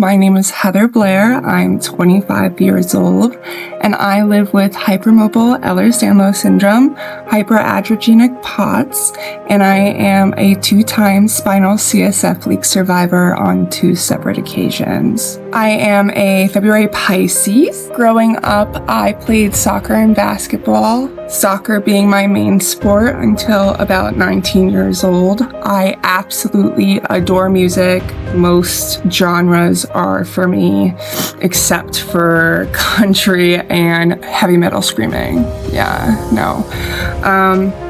My name is Heather Blair. I'm 25 years old, and I live with hypermobile Ehlers-Danlos Syndrome, Hyperadrenergic POTS, and I am a 2-time spinal CSF leak survivor on 2 separate occasions. I am a February Pisces. Growing up, I played soccer and basketball, soccer being my main sport until about 19 years old. I absolutely adore music. Most genres are for me, except for country and heavy metal screaming.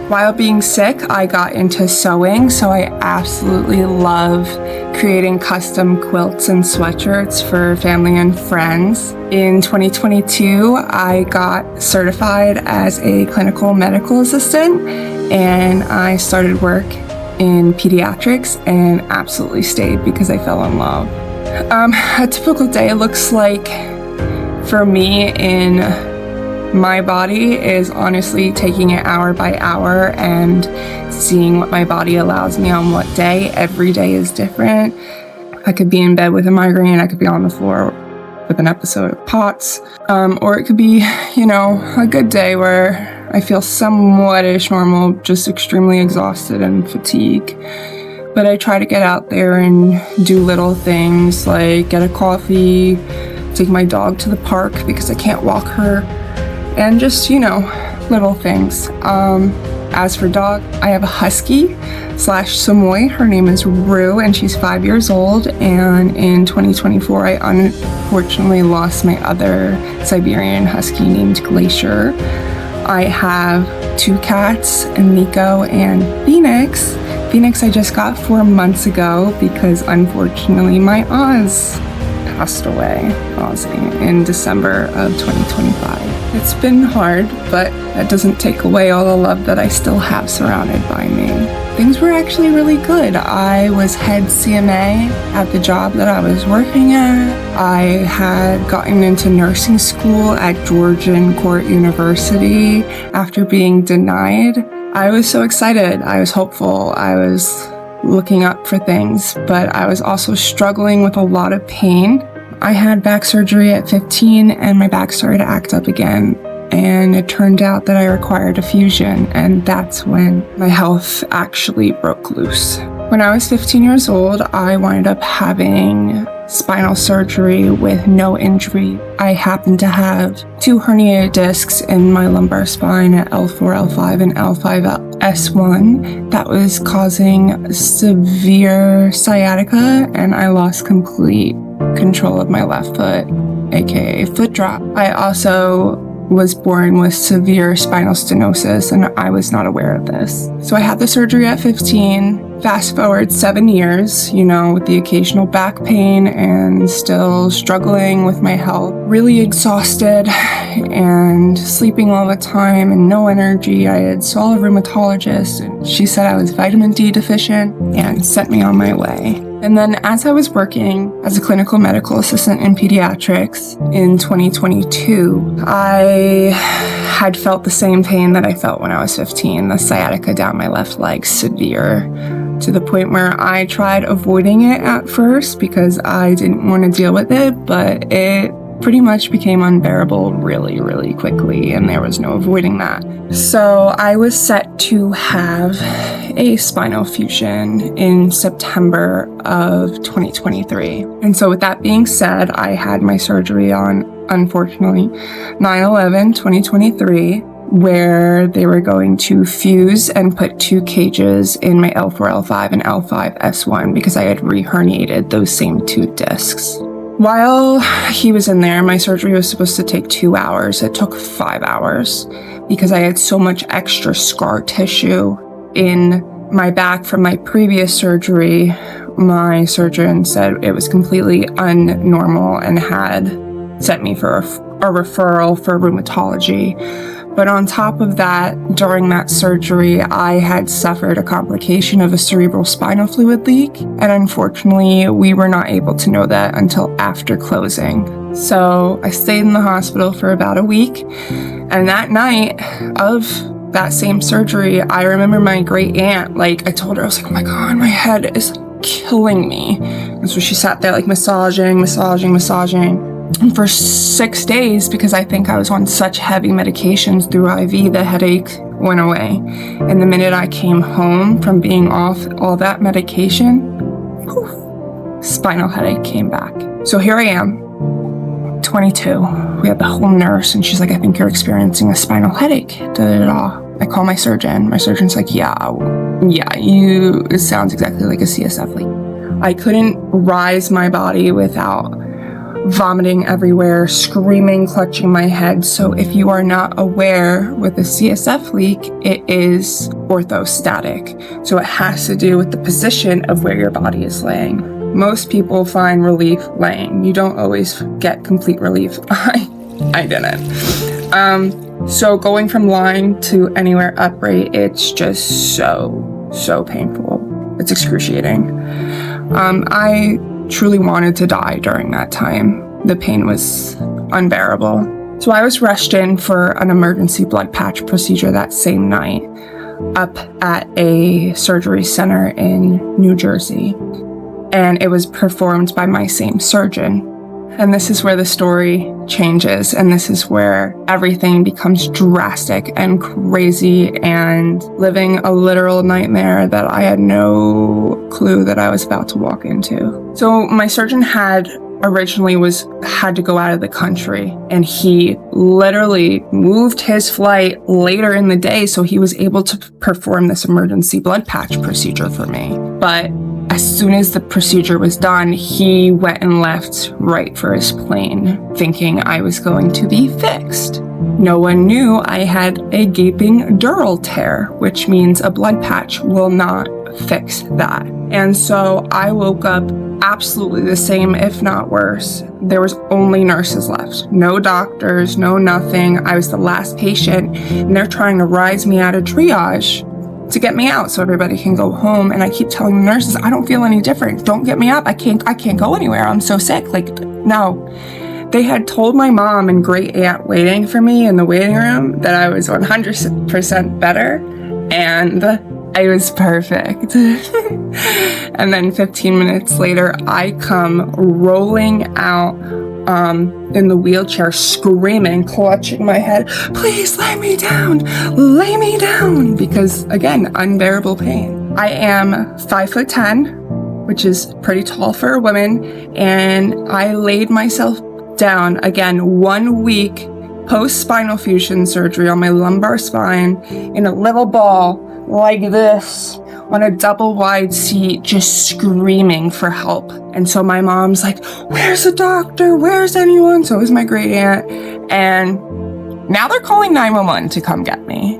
While being sick, I got into sewing, so I absolutely love creating custom quilts and sweatshirts for family and friends. In 2022, I got certified as a clinical medical assistant, and I started work in Pediatrics and absolutely stayed because I fell in love. A typical day looks like, for me, in my body, is honestly taking it hour by hour and seeing what my body allows me on what day. Every day is different. I could be in bed with a migraine, I could be on the floor with an episode of POTS, or it could be, a good day where I feel somewhat-ish normal, just extremely exhausted and fatigued. But I try to get out there and do little things like get a coffee, take my dog to the park because I can't walk her, and just, little things. As for dog, I have a husky / Samoy. Her name is Rue, and she's 5 years old. And in 2024, I unfortunately lost my other Siberian husky named Glacier. I have 2 cats, Nico and Phoenix. Phoenix I just got 4 months ago because unfortunately my Oz passed away, Ozzy, in December of 2025. It's been hard, but that doesn't take away all the love that I still have surrounded by me. Things were actually really good. I was head CMA at the job that I was working at. I had gotten into nursing school at Georgian Court University after being denied. I was so excited. I was hopeful. I was looking up for things, but I was also struggling with a lot of pain. I had back surgery at 15 and my back started to act up again. And it turned out that I required a fusion, and that's when my health actually broke loose. When I was 15 years old, I wound up having spinal surgery with no injury. I happened to have 2 herniated discs in my lumbar spine at L4, L5, and L5S1 that was causing severe sciatica, and I lost complete control of my left foot, aka foot drop. I also was born with severe spinal stenosis, and I was not aware of this. So I had the surgery at 15. Fast forward 7 years, with the occasional back pain and still struggling with my health, really exhausted and sleeping all the time and no energy. I saw a rheumatologist, and she said I was vitamin D deficient and sent me on my way. And then as I was working as a clinical medical assistant in Pediatrics in 2022, I had felt the same pain that I felt when I was 15, the sciatica down my left leg, severe, to the point where I tried avoiding it at first because I didn't want to deal with it, but it pretty much became unbearable really, really quickly, and there was no avoiding that. So I was set to have a spinal fusion in September of 2023. And so with that being said, I had my surgery on, unfortunately, 9/11/2023, where they were going to fuse and put 2 cages in my L4, L5, and L5S1 because I had re-herniated those same 2 discs. While he was in there, my surgery was supposed to take 2 hours. It took 5 hours because I had so much extra scar tissue in my back from my previous surgery. My surgeon said it was completely unnormal and had sent me for a referral for rheumatology. But on top of that, during that surgery, I had suffered a complication of a cerebrospinal fluid leak, and unfortunately, we were not able to know that until after closing. So I stayed in the hospital for about a week, and that night of that same surgery, I remember my great aunt, I told her, I was like, oh my God, my head is killing me. And so she sat there like massaging. And for 6 days, because I think I was on such heavy medications through IV, the headache went away. And the minute I came home from being off all that medication, spinal headache came back. So here I am, 22. We had the home nurse, and she's like, I think you're experiencing a spinal headache. I call my surgeon. My surgeon's like, it sounds exactly like a CSF leak. I couldn't rise my body without vomiting everywhere, screaming, clutching my head. So if you are not aware, with a CSF leak, it is orthostatic. So it has to do with the position of where your body is laying. Most people find relief laying. You don't always get complete relief. I didn't. So going from lying to anywhere upright, it's just so painful. It's excruciating. I truly wanted to die during that time. The pain was unbearable. So I was rushed in for an emergency blood patch procedure that same night up at a surgery center in New Jersey. And it was performed by my same surgeon. And this is where the story changes, and this is where everything becomes drastic and crazy and living a literal nightmare that I had no clue that I was about to walk into. So my surgeon had to go out of the country, and he literally moved his flight later in the day so he was able to perform this emergency blood patch procedure for me. But as soon as the procedure was done, he went and left right for his plane, thinking I was going to be fixed. No one knew I had a gaping dural tear, which means a blood patch will not fix that. And so I woke up absolutely the same, if not worse. There was only nurses left. No doctors, no nothing. I was the last patient, and they're trying to rise me out of triage to get me out so everybody can go home. And I keep telling the nurses, I don't feel any different. Don't get me up. I can't go anywhere. I'm so sick. No. They had told my mom and great aunt waiting for me in the waiting room that I was 100% better, and I was perfect. And then 15 minutes later, I come rolling out in the wheelchair, screaming, clutching my head, please lay me down, because again, unbearable pain. I am 5'10", which is pretty tall for a woman, and I laid myself down again 1 week post-spinal fusion surgery on my lumbar spine in a little ball like this on a double wide seat, just screaming for help. And so my mom's like, where's the doctor? Where's anyone? So is my great aunt. And now they're calling 911 to come get me.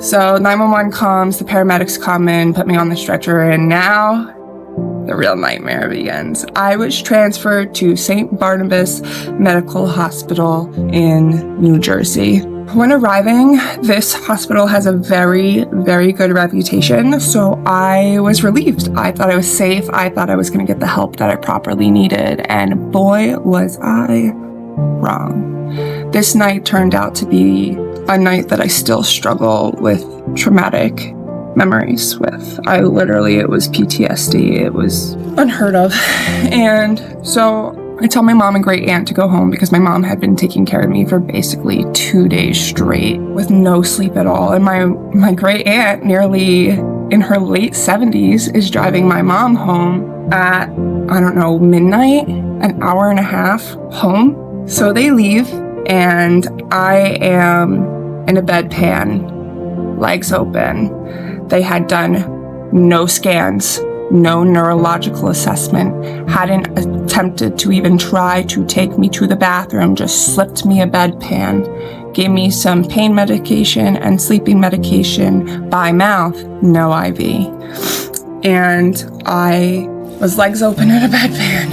So 911 comes, the paramedics come in, put me on the stretcher, and now the real nightmare begins. I was transferred to St. Barnabas Medical Hospital in New Jersey. When arriving, this hospital has a very, very good reputation, so I was relieved. I thought I was safe. I thought I was going to get the help that I properly needed, and boy, was I wrong. This night turned out to be a night that I still struggle with traumatic memories with. It was PTSD. It was unheard of. And so I tell my mom and great aunt to go home because my mom had been taking care of me for basically 2 days straight with no sleep at all. And my great aunt, nearly in her late 70s, is driving my mom home at, midnight, an hour and a half home. So they leave, and I am in a bedpan, legs open. They had done no scans, no neurological assessment, hadn't attempted to even try to take me to the bathroom, just slipped me a bedpan, gave me some pain medication and sleeping medication by mouth, no IV. And I was legs open in a bedpan.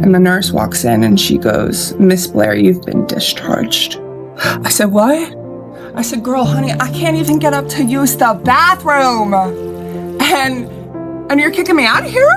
And the nurse walks in and she goes, Miss Blair, you've been discharged. I said, what? I said, girl, honey, I can't even get up to use the bathroom. And you're kicking me out of here?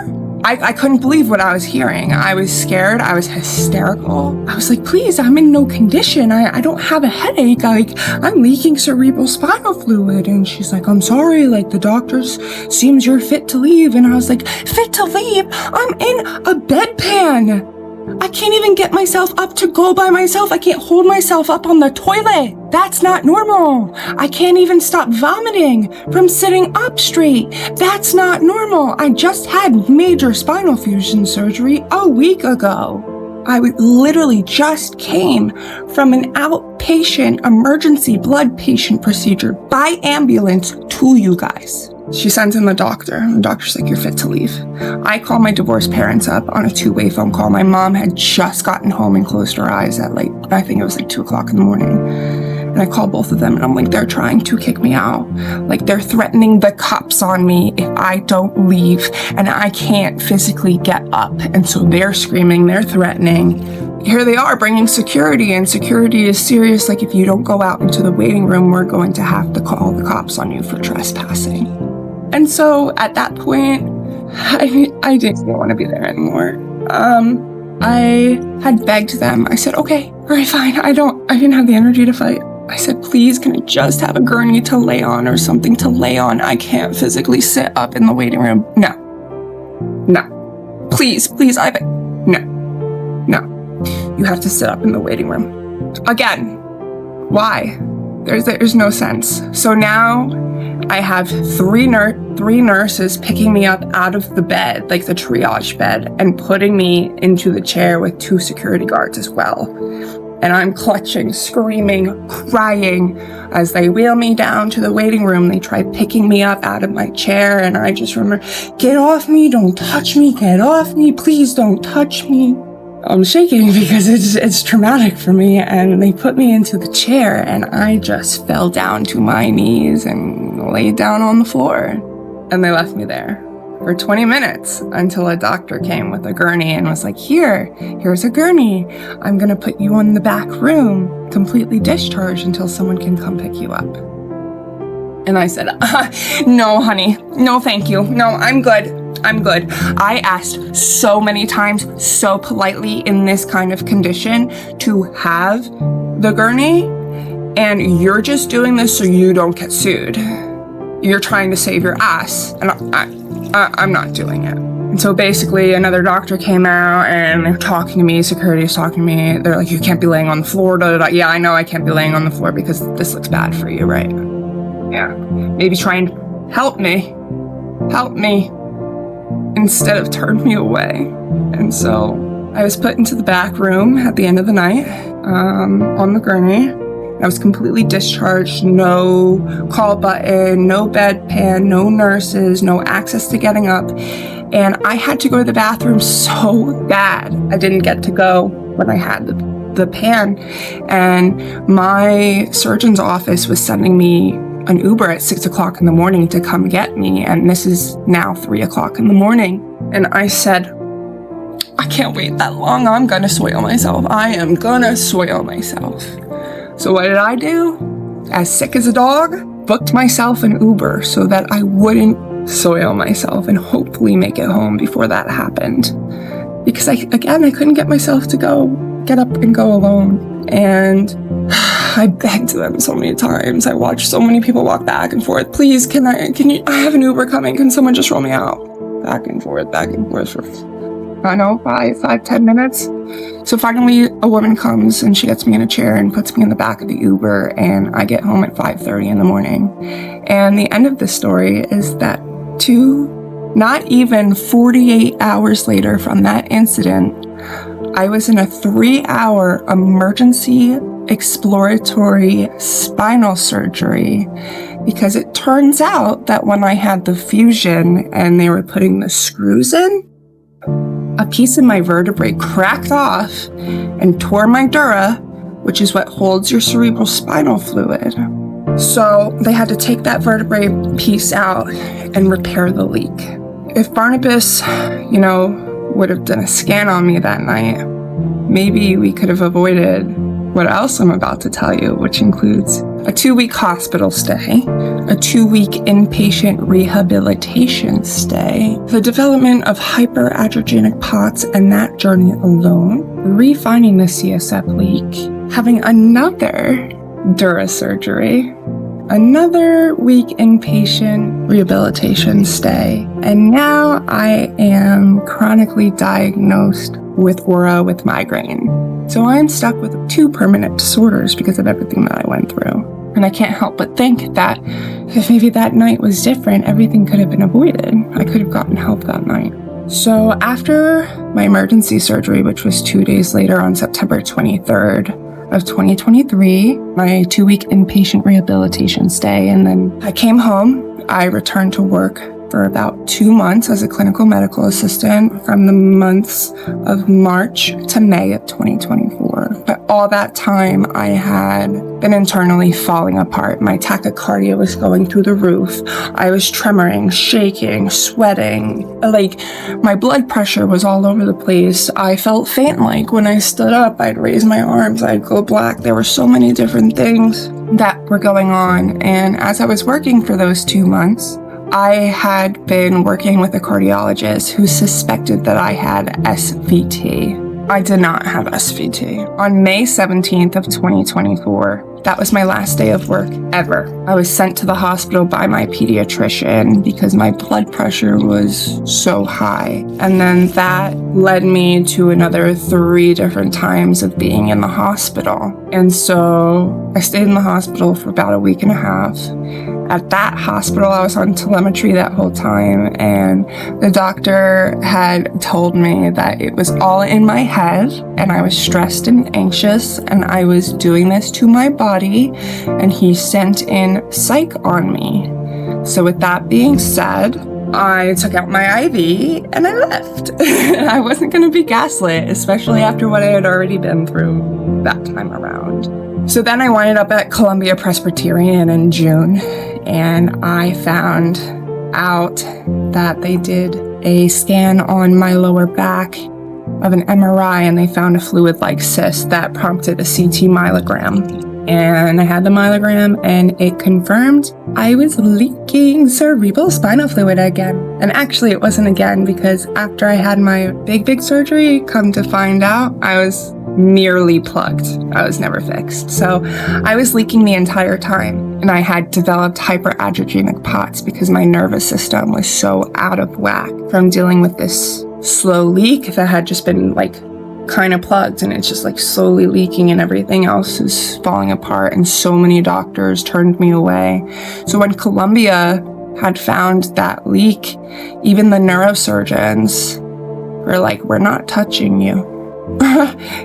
I couldn't believe what I was hearing. I was scared. I was hysterical. I was like, please, I'm in no condition. I don't have a headache. Like, I'm leaking cerebrospinal fluid. And she's like, I'm sorry, like, the doctors seems you're fit to leave. And I was like, fit to leave? I'm in a bedpan. I can't even get myself up to go by myself. I can't hold myself up on the toilet. That's not normal. I can't even stop vomiting from sitting up straight. That's not normal. I just had major spinal fusion surgery a week ago. I literally just came from an outpatient emergency blood patient procedure by ambulance to you guys. She sends in the doctor. The doctor's like, you're fit to leave. I call my divorced parents up on a two-way phone call. My mom had just gotten home and closed her eyes at I think it was 2:00 in the morning. And I call both of them and I'm like, they're trying to kick me out. Like, they're threatening the cops on me if I don't leave, and I can't physically get up. And so they're screaming, they're threatening. Here they are bringing security, and security is serious. Like, if you don't go out into the waiting room, we're going to have to call the cops on you for trespassing. And so at that point, I didn't want to be there anymore. I had begged them. I said, okay, all right, fine. I didn't have the energy to fight. I said, please, can I just have a gurney to lay on or something to lay on? I can't physically sit up in the waiting room. No. Please, no. You have to sit up in the waiting room. Again, why? There's no sense. So now I have three nurses picking me up out of the bed, like the triage bed, and putting me into the chair with 2 security guards as well. And I'm clutching, screaming, crying as they wheel me down to the waiting room. They try picking me up out of my chair, and I just remember, get off me, don't touch me, get off me, please don't touch me. I'm shaking because it's traumatic for me, and they put me into the chair, and I just fell down to my knees and laid down on the floor. And they left me there for 20 minutes until a doctor came with a gurney and was like, here's a gurney. I'm going to put you in the back room, completely discharged until someone can come pick you up. And I said, no, honey, no, thank you. No, I'm good. I asked so many times, so politely in this kind of condition to have the gurney, and you're just doing this so you don't get sued. You're trying to save your ass, and I'm not doing it. And so basically another doctor came out and they're talking to me, security's talking to me. They're like, you can't be laying on the floor. Yeah, I know I can't be laying on the floor because this looks bad for you, right? Yeah, maybe try and help me instead of turn me away. And so I was put into the back room at the end of the night on the gurney. I was completely discharged, no call button, no bedpan, no nurses, no access to getting up. And I had to go to the bathroom so bad. I didn't get to go when I had the pan. And my surgeon's office was sending me an Uber at 6:00 in the morning to come get me. And this is now 3:00 in the morning. And I said, I can't wait that long. I'm gonna soil myself. I am gonna soil myself. So what did I do? As sick as a dog, booked myself an Uber so that I wouldn't soil myself and hopefully make it home before that happened. Because I couldn't get myself to get up and go alone. And I begged them so many times. I watched so many people walk back and forth. Please, can you, I have an Uber coming. Can someone just roll me out? Back and forth for, 5-10 minutes. So finally a woman comes and she gets me in a chair and puts me in the back of the Uber, and I get home at 5:30 in the morning. And the end of the story is that not even 48 hours later from that incident, I was in a 3-hour emergency exploratory spinal surgery, because it turns out that when I had the fusion and they were putting the screws in, a piece of my vertebrae cracked off and tore my dura, which is what holds your cerebrospinal fluid. So they had to take that vertebrae piece out and repair the leak. If Barnabas, would have done a scan on me that night, maybe we could have avoided what else I'm about to tell you, which includes a 2-week hospital stay, a 2-week inpatient rehabilitation stay, the development of hyperadrenergic POTS and that journey alone, refinding the CSF leak, having another dura surgery, another week inpatient rehabilitation stay, and now I am chronically diagnosed with aura with migraine. So I'm stuck with 2 permanent disorders because of everything that I went through. And I can't help but think that if maybe that night was different, everything could have been avoided. I could have gotten help that night. So after my emergency surgery, which was 2 days later on September 23rd of 2023, my 2-week inpatient rehabilitation stay, and then I came home. I returned to work for about 2 months as a clinical medical assistant from the months of March to May of 2024. But all that time, I had been internally falling apart. My tachycardia was going through the roof. I was tremoring, shaking, sweating. Like, my blood pressure was all over the place. I felt faint-like. When I stood up, I'd raise my arms, I'd go black. There were so many different things that were going on. And as I was working for those 2 months, I had been working with a cardiologist who suspected that I had SVT. I did not have SVT. On May 17th of 2024, that was my last day of work ever. I was sent to the hospital by my pediatrician because my blood pressure was so high. And then that led me to another 3 different times of being in the hospital. And so I stayed in the hospital for about a week and a half. At that hospital, I was on telemetry that whole time, and the doctor had told me that it was all in my head, and I was stressed and anxious, and I was doing this to my body, and he sent in psych on me. So with that being said, I took out my IV and I left. I wasn't going to be gaslit, especially after what I had already been through that time around. So then I winded up at Columbia Presbyterian in June, and I found out that they did a scan on my lower back of an MRI, and they found a fluid-like cyst that prompted a CT myelogram. And I had the myelogram, and it confirmed I was leaking cerebrospinal fluid again. And actually, it wasn't again, because after I had my big surgery, come to find out, I was merely plugged. I was never fixed. So I was leaking the entire time, and I had developed hyperadrenergic POTS because my nervous system was so out of whack from dealing with this slow leak that had just been kind of plugged, and it's just slowly leaking, and everything else is falling apart, and so many doctors turned me away. So when Columbia had found that leak, even the neurosurgeons were like, "We're not touching you.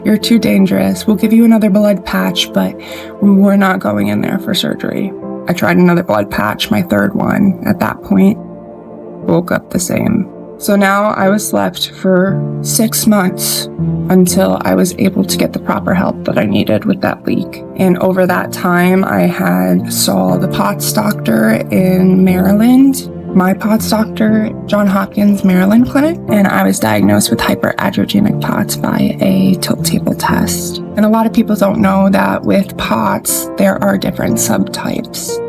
You're too dangerous. We'll give you another blood patch, but we're not going in there for surgery." I tried another blood patch, my 3rd one at that point. Woke up the same. So now I was left for 6 months until I was able to get the proper help that I needed with that leak. And over that time, I had saw the POTS doctor in Maryland, my POTS doctor, John Hopkins Maryland Clinic, and I was diagnosed with hyperadrenergic POTS by a tilt table test. And a lot of people don't know that with POTS, there are different subtypes.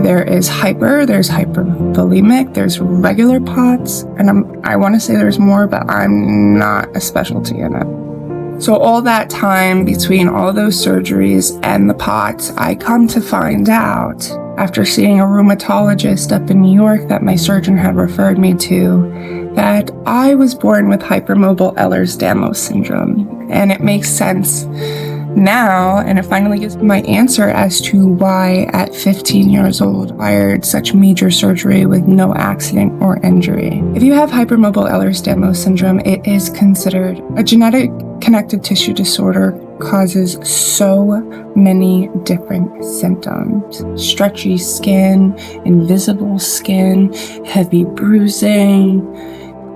There is there's hypervolemic, there's regular POTS, and I want to say there's more, but I'm not a specialty in it. So all that time between all those surgeries and the POTS, I come to find out, after seeing a rheumatologist up in New York that my surgeon had referred me to, that I was born with hypermobile Ehlers-Danlos Syndrome. And it makes sense now, and it finally gives me my answer as to why at 15 years old I required such major surgery with no accident or injury. If you have hypermobile Ehlers-Danlos Syndrome, it is considered a genetic connective tissue disorder, causes so many different symptoms: stretchy skin, invisible skin, heavy bruising,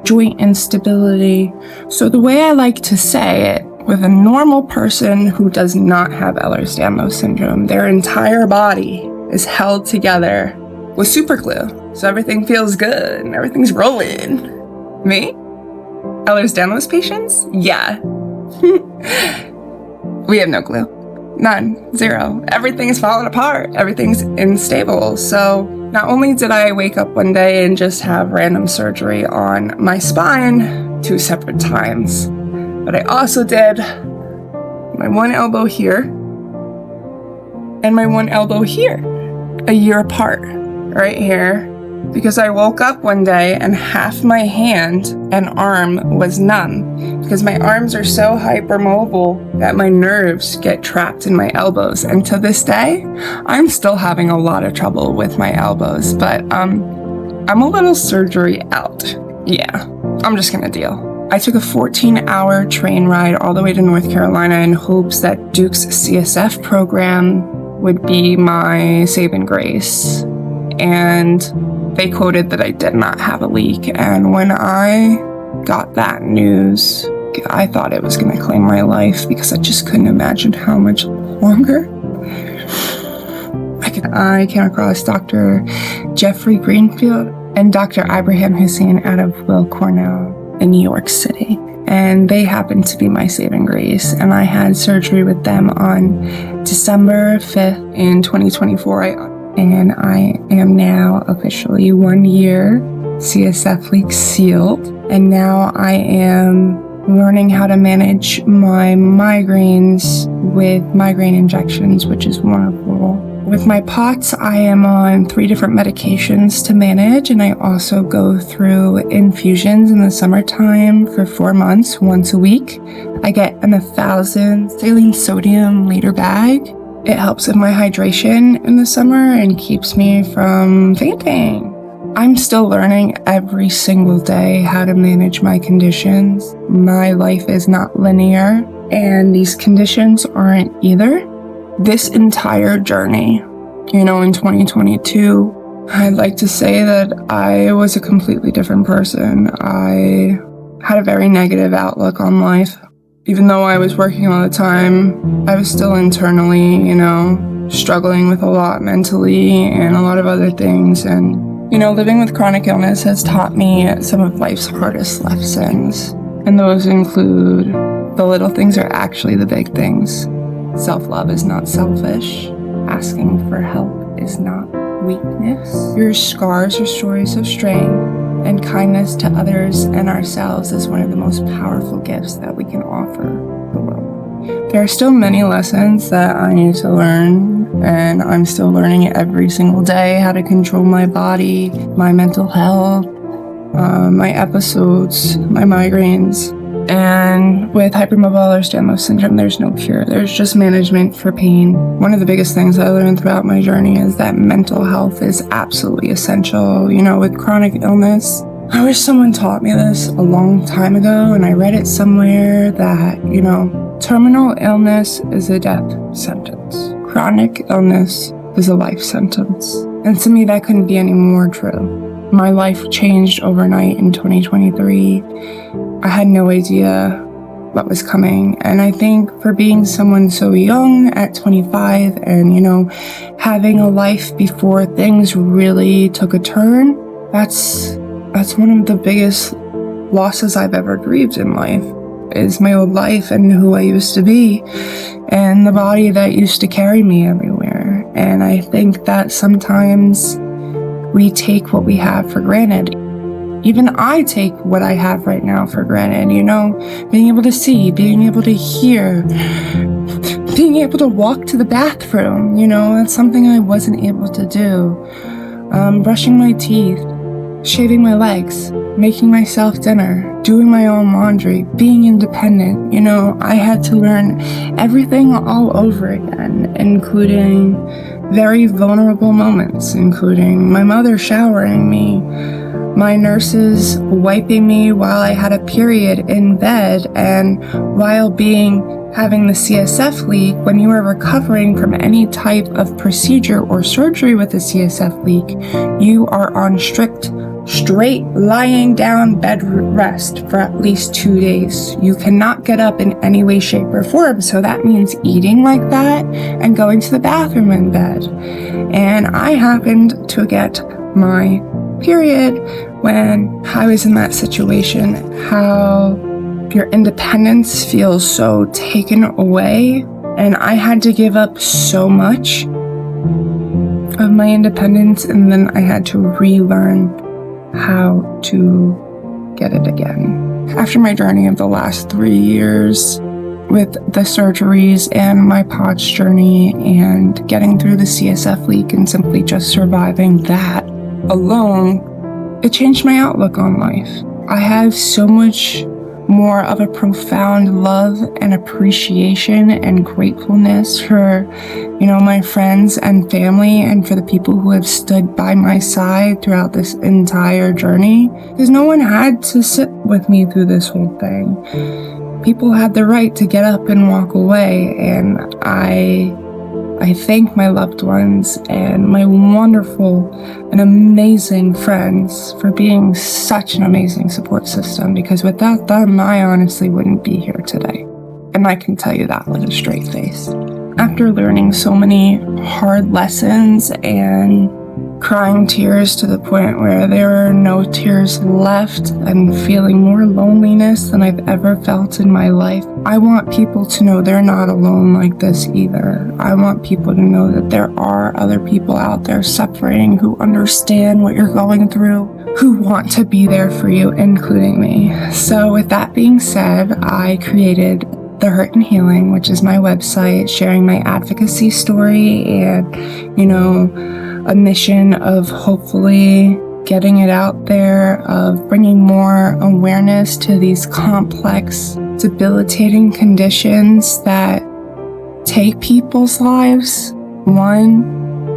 joint instability. So the way I like to say it, with a normal person who does not have Ehlers-Danlos Syndrome, their entire body is held together with super glue. So everything feels good and everything's rolling. Me? Ehlers-Danlos patients? Yeah. We have no clue. None. Zero. Everything's falling apart. Everything's unstable. So not only did I wake up one day and just have random surgery on my spine 2 separate times, but I also did my one elbow here and my one elbow here, a year apart, right here, because I woke up one day and half my hand and arm was numb because my arms are so hypermobile that my nerves get trapped in my elbows. And to this day, I'm still having a lot of trouble with my elbows, but I'm a little surgery out. Yeah, I'm just gonna deal. I took a 14-hour train ride all the way to North Carolina in hopes that Duke's CSF program would be my saving grace. And they quoted that I did not have a leak. And when I got that news, I thought it was going to claim my life because I just couldn't imagine how much longer. I came across Dr. Jeffrey Greenfield and Dr. Ibrahim Hussein out of Weill Cornell in New York City. And they happened to be my saving grace. And I had surgery with them on December 5th in 2024. And I am now officially 1 year CSF leak sealed. And now I am learning how to manage my migraines with migraine injections, which is wonderful. With my POTS, I am on 3 different medications to manage, and I also go through infusions in the summertime for 4 months, once a week. I get an 1,000 saline sodium liter bag. It helps with my hydration in the summer and keeps me from fainting. I'm still learning every single day how to manage my conditions. My life is not linear, and these conditions aren't either. This entire journey, in 2022, I'd like to say that I was a completely different person. I had a very negative outlook on life. Even though I was working all the time, I was still internally, struggling with a lot mentally and a lot of other things. And, living with chronic illness has taught me some of life's hardest lessons. And those include the little things are actually the big things. Self-love is not selfish. Asking for help is not weakness. Your scars are stories of strength. And kindness to others and ourselves is one of the most powerful gifts that we can offer the world. There are still many lessons that I need to learn, and I'm still learning every single day how to control my body, my mental health, my episodes, my migraines. And with hypermobile Ehlers-Danlos Syndrome, there's no cure. There's just management for pain. One of the biggest things I learned throughout my journey is that mental health is absolutely essential. With chronic illness, I wish someone taught me this a long time ago, and I read it somewhere that, terminal illness is a death sentence. Chronic illness is a life sentence. And to me, that couldn't be any more true. My life changed overnight in 2023. I had no idea what was coming. And I think for being someone so young at 25 and, having a life before things really took a turn, that's one of the biggest losses I've ever grieved in life, is my old life and who I used to be and the body that used to carry me everywhere. And I think that sometimes we take what we have for granted. Even I take what I have right now for granted, being able to see, being able to hear, being able to walk to the bathroom, that's something I wasn't able to do. Brushing my teeth, shaving my legs, making myself dinner, doing my own laundry, being independent. I had to learn everything all over again, including very vulnerable moments, including my mother showering me, my nurses wiping me while I had a period in bed, and while having the CSF leak. When you are recovering from any type of procedure or surgery with a CSF leak, you are on straight lying down bed rest for at least 2 days. You cannot get up in any way, shape, or form. So that means eating like that and going to the bathroom in bed. And I happened to get my period when I was in that situation. How your independence feels so taken away And I had to give up so much of my independence, and then I had to relearn how to get it again. After my journey of the last 3 years with the surgeries and my POTS journey and getting through the CSF leak and simply just surviving that alone, it changed my outlook on life. I have so much more of a profound love and appreciation and gratefulness for, my friends and family and for the people who have stood by my side throughout this entire journey. Because no one had to sit with me through this whole thing. People had the right to get up and walk away, and I thank my loved ones and my wonderful and amazing friends for being such an amazing support system, because without them, I honestly wouldn't be here today. And I can tell you that with a straight face. After learning so many hard lessons and crying tears to the point where there are no tears left and feeling more loneliness than I've ever felt in my life, I want people to know they're not alone like this either. I want people to know that there are other people out there suffering who understand what you're going through, who want to be there for you, including me. So with that being said, I created The Hurt and Healing, which is my website, sharing my advocacy story and, a mission of hopefully getting it out there, of bringing more awareness to these complex, debilitating conditions that take people's lives, one,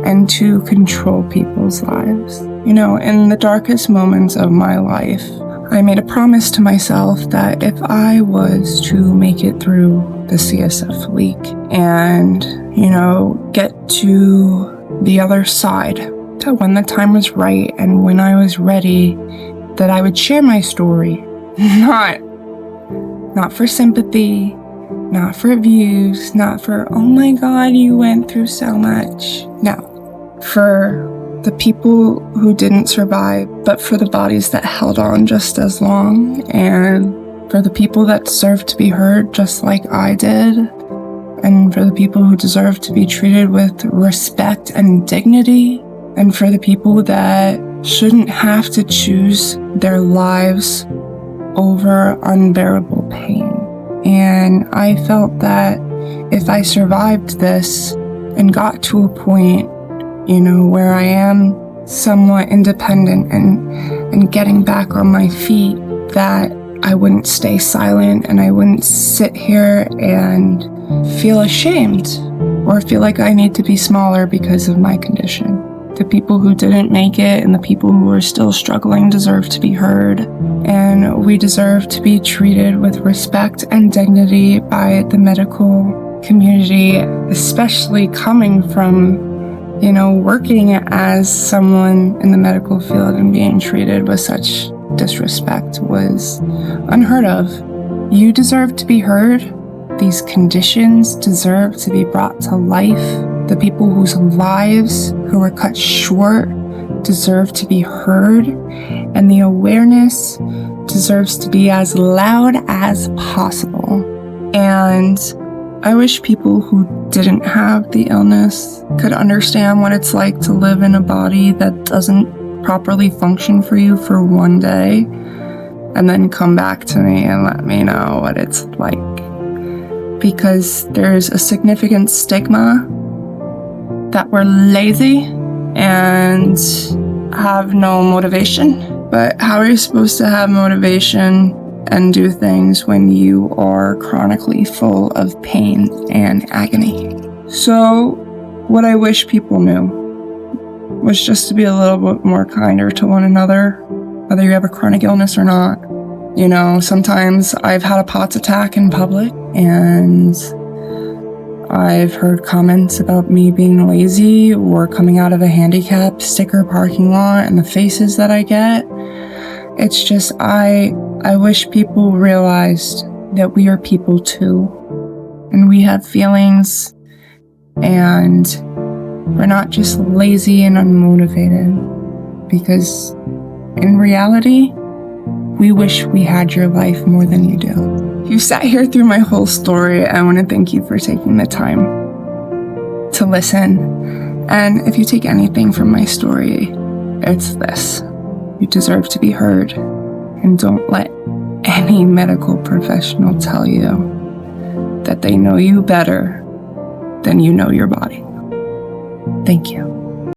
and two, control people's lives. In the darkest moments of my life, I made a promise to myself that if I was to make it through the CSF leak and, get to the other side, that when the time was right and when I was ready, that I would share my story. Not for sympathy, not for views, not for, oh my God, you went through so much. No, for the people who didn't survive, but for the bodies that held on just as long, and for the people that deserve to be heard just like I did, and for the people who deserve to be treated with respect and dignity, and for the people that shouldn't have to choose their lives over unbearable pain. And I felt that if I survived this and got to a point, where I am somewhat independent and getting back on my feet, that I wouldn't stay silent and I wouldn't sit here and feel ashamed or feel like I need to be smaller because of my condition. The people who didn't make it and the people who are still struggling deserve to be heard, and we deserve to be treated with respect and dignity by the medical community, especially coming from working as someone in the medical field and being treated with such disrespect was unheard of. You deserve to be heard. These conditions deserve to be brought to life. The people whose lives who were cut short deserve to be heard. And the awareness deserves to be as loud as possible. And I wish people who didn't have the illness could understand what it's like to live in a body that doesn't properly function for you for one day, and then come back to me and let me know what it's like. Because there's a significant stigma that we're lazy and have no motivation. But how are you supposed to have motivation and do things when you are chronically full of pain and agony? So what I wish people knew was just to be a little bit more kinder to one another, whether you have a chronic illness or not. Sometimes I've had a POTS attack in public, and I've heard comments about me being lazy or coming out of a handicap sticker parking lot and the faces that I get. It's just, I wish people realized that we are people too, and we have feelings, and we're not just lazy and unmotivated, because in reality, we wish we had your life more than you do. If you sat here through my whole story, I want to thank you for taking the time to listen. And if you take anything from my story, it's this. You deserve to be heard. And don't let any medical professional tell you that they know you better than you know your body. Thank you.